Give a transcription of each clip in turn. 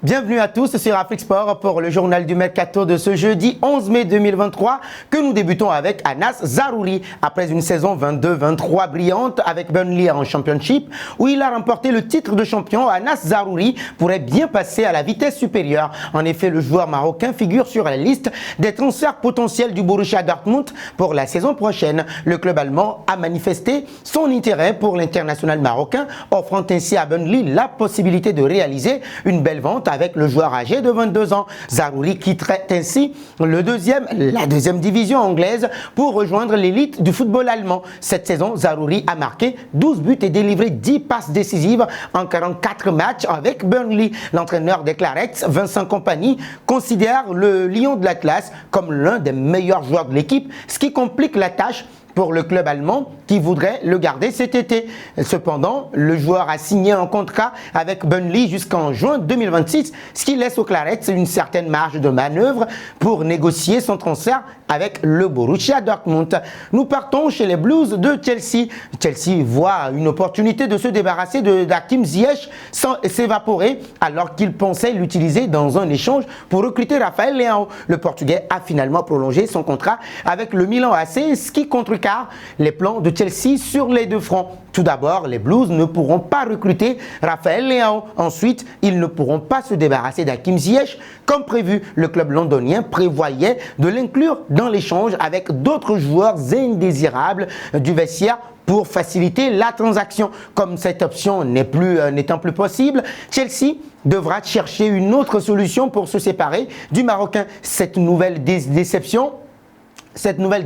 Bienvenue à tous sur Afrique Sport pour le journal du Mercato de ce jeudi 11 mai 2023 que nous débutons avec Anas Zaroury. Après une saison 22-23 brillante avec Burnley en Championship où il a remporté le titre de champion, Anas Zaroury pourrait bien passer à la vitesse supérieure. En effet, le joueur marocain figure sur la liste des transferts potentiels du Borussia Dortmund pour la saison prochaine. Le club allemand a manifesté son intérêt pour l'international marocain, offrant ainsi à Burnley la possibilité de réaliser une belle vente avec le joueur âgé de 22 ans. Zaroury quitterait ainsi la deuxième division anglaise pour rejoindre l'élite du football allemand. Cette saison, Zaroury a marqué 12 buts et délivré 10 passes décisives en 44 matchs avec Burnley. L'entraîneur des Clarets, Vincent Kompany, considère le Lion de l'Atlas comme l'un des meilleurs joueurs de l'équipe, ce qui complique la tâche pour le club allemand qui voudrait le garder cet été. Cependant, le joueur a signé un contrat avec Burnley jusqu'en juin 2026, ce qui laisse aux Clarets une certaine marge de manœuvre pour négocier son transfert avec le Borussia Dortmund. Nous partons chez les Blues de Chelsea. Chelsea voit une opportunité de se débarrasser d'Hakim Ziyech sans s'évaporer alors qu'il pensait l'utiliser dans un échange pour recruter Rafael Leão. Le Portugais a finalement prolongé son contrat avec le Milan AC, ce qui contrecarre les plans de Chelsea sur les deux fronts. Tout d'abord, les Blues ne pourront pas recruter Rafael Leão. Ensuite, ils ne pourront pas se débarrasser d'Hakim Ziyech comme prévu. Le club londonien prévoyait de l'inclure dans l'échange avec d'autres joueurs indésirables du vestiaire pour faciliter la transaction. Comme cette option n'étant plus possible, Chelsea devra chercher une autre solution pour se séparer du Marocain. Cette nouvelle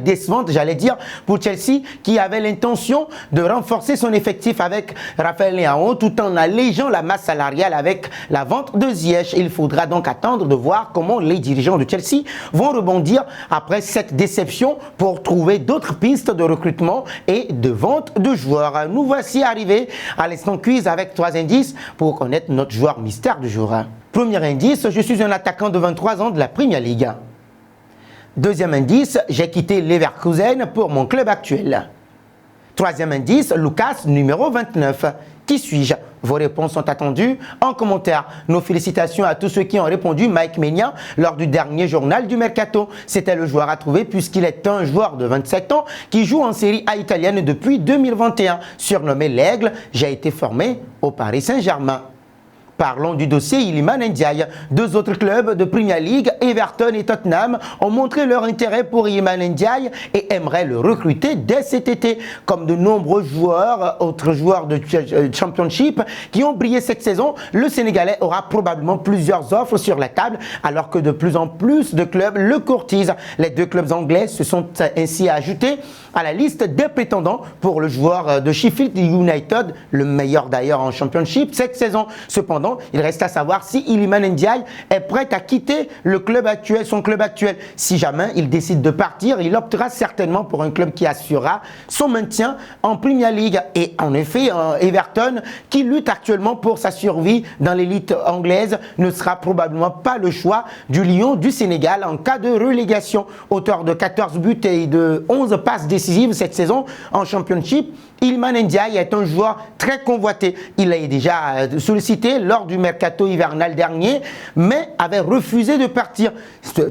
décevante, j'allais dire, pour Chelsea qui avait l'intention de renforcer son effectif avec Rafael Leão tout en allégeant la masse salariale avec la vente de Ziyech. Il faudra donc attendre de voir comment les dirigeants de Chelsea vont rebondir après cette déception pour trouver d'autres pistes de recrutement et de vente de joueurs. Nous voici arrivés à l'instant quiz avec 3 indices pour connaître notre joueur mystère du jour. Premier indice, je suis un attaquant de 23 ans de la Premier League. Deuxième indice, j'ai quitté Leverkusen pour mon club actuel. Troisième indice, Lucas, numéro 29. Qui suis-je? Vos réponses sont attendues en commentaire. Nos félicitations à tous ceux qui ont répondu Mike Maignan lors du dernier journal du Mercato. C'était le joueur à trouver puisqu'il est un joueur de 27 ans qui joue en Série A italienne depuis 2021. Surnommé l'Aigle, j'ai été formé au Paris Saint-Germain. Parlons du dossier Iliman Ndiaye. Deux autres clubs de Premier League, Everton et Tottenham, ont montré leur intérêt pour Iliman Ndiaye et aimeraient le recruter dès cet été. Comme de nombreux autres joueurs de Championship qui ont brillé cette saison, le Sénégalais aura probablement plusieurs offres sur la table alors que de plus en plus de clubs le courtisent. Les deux clubs anglais se sont ainsi ajoutés à la liste des prétendants pour le joueur de Sheffield United, le meilleur d'ailleurs en Championship cette saison. Cependant, il reste à savoir si Iliman Ndiaye est prêt à quitter son club actuel. Si jamais il décide de partir, il optera certainement pour un club qui assurera son maintien en Premier League. Et en effet, Everton, qui lutte actuellement pour sa survie dans l'élite anglaise, ne sera probablement pas le choix du Lion du Sénégal en cas de relégation. Auteur de 14 buts et de 11 passes décisives cette saison en Championship, Iliman Ndiaye est un joueur très convoité. Il est déjà sollicité lors du mercato hivernal dernier, mais avait refusé de partir.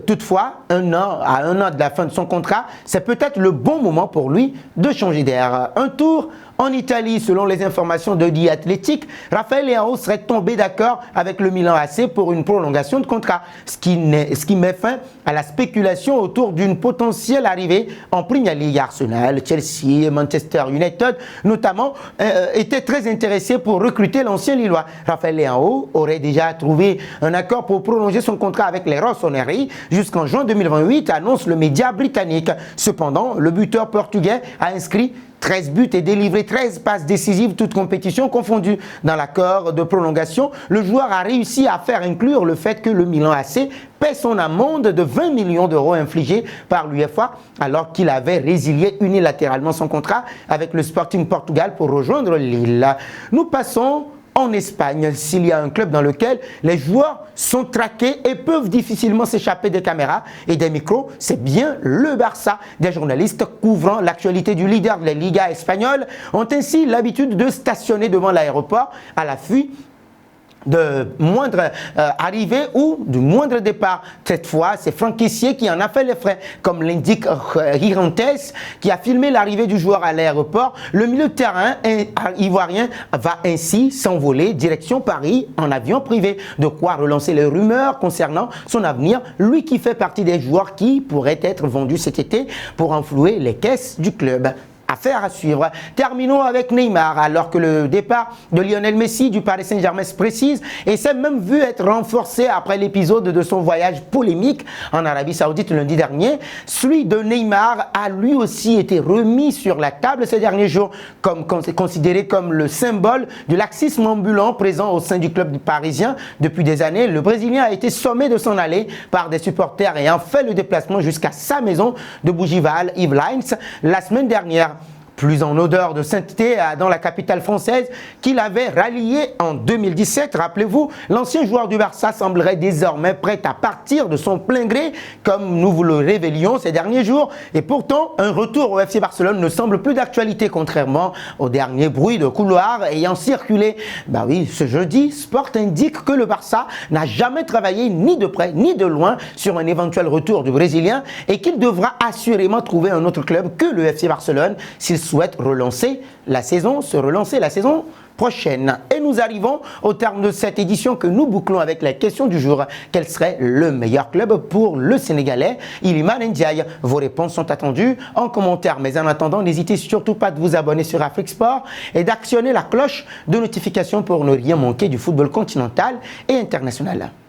Toutefois, à un an de la fin de son contrat, c'est peut-être le bon moment pour lui de changer d'air. Un tour en Italie, selon les informations de The Athletic, Rafael Leão serait tombé d'accord avec le Milan AC pour une prolongation de contrat, ce qui met fin à la spéculation autour d'une potentielle arrivée en Premier League. Arsenal, Chelsea, Manchester United, notamment, étaient très intéressés pour recruter l'ancien Lillois. Rafael Leão aurait déjà trouvé un accord pour prolonger son contrat avec les Rossoneri jusqu'en juin 2028, annonce le média britannique. Cependant, le buteur portugais a inscrit 13 buts et délivré 13 passes décisives, toutes compétitions confondues. Dans l'accord de prolongation, le joueur a réussi à faire inclure le fait que le Milan AC paie son amende de 20 millions d'euros infligée par l'UEFA alors qu'il avait résilié unilatéralement son contrat avec le Sporting Portugal pour rejoindre Lille. Nous passons en Espagne, s'il y a un club dans lequel les joueurs sont traqués et peuvent difficilement s'échapper des caméras et des micros, c'est bien le Barça. Des journalistes couvrant l'actualité du leader de la Liga espagnole ont ainsi l'habitude de stationner devant l'aéroport à l'affût de moindre arrivée ou du moindre départ. Cette fois, c'est Franck Kessié qui en a fait les frais. Comme l'indique Rirantes, qui a filmé l'arrivée du joueur à l'aéroport, le milieu de terrain ivoirien va ainsi s'envoler direction Paris en avion privé. De quoi relancer les rumeurs concernant son avenir, lui qui fait partie des joueurs qui pourraient être vendus cet été pour enflouer les caisses du club. Affaire à suivre. Terminons avec Neymar, alors que le départ de Lionel Messi du Paris Saint-Germain se précise et s'est même vu être renforcé après l'épisode de son voyage polémique en Arabie Saoudite lundi dernier. Celui de Neymar a lui aussi été remis sur la table ces derniers jours, comme considéré comme le symbole du laxisme ambulant présent au sein du club parisien depuis des années. Le Brésilien a été sommé de s'en aller par des supporters ayant fait le déplacement jusqu'à sa maison de Bougival, Yves Lines, la semaine dernière. Plus en odeur de sainteté dans la capitale française qu'il avait rallié en 2017. Rappelez-vous, l'ancien joueur du Barça semblerait désormais prêt à partir de son plein gré, comme nous vous le révélions ces derniers jours. Et pourtant, un retour au FC Barcelone ne semble plus d'actualité, contrairement au dernier bruit de couloir ayant circulé. Bah oui, ce jeudi, Sport indique que le Barça n'a jamais travaillé ni de près ni de loin sur un éventuel retour du Brésilien et qu'il devra assurément trouver un autre club que le FC Barcelone s'il souhaite relancer la saison prochaine. Et nous arrivons au terme de cette édition que nous bouclons avec la question du jour. Quel serait le meilleur club pour le Sénégalais Iliman Ndiaye? Vos réponses sont attendues en commentaire. Mais en attendant, n'hésitez surtout pas de vous abonner sur Afrique Sport et d'actionner la cloche de notification pour ne rien manquer du football continental et international.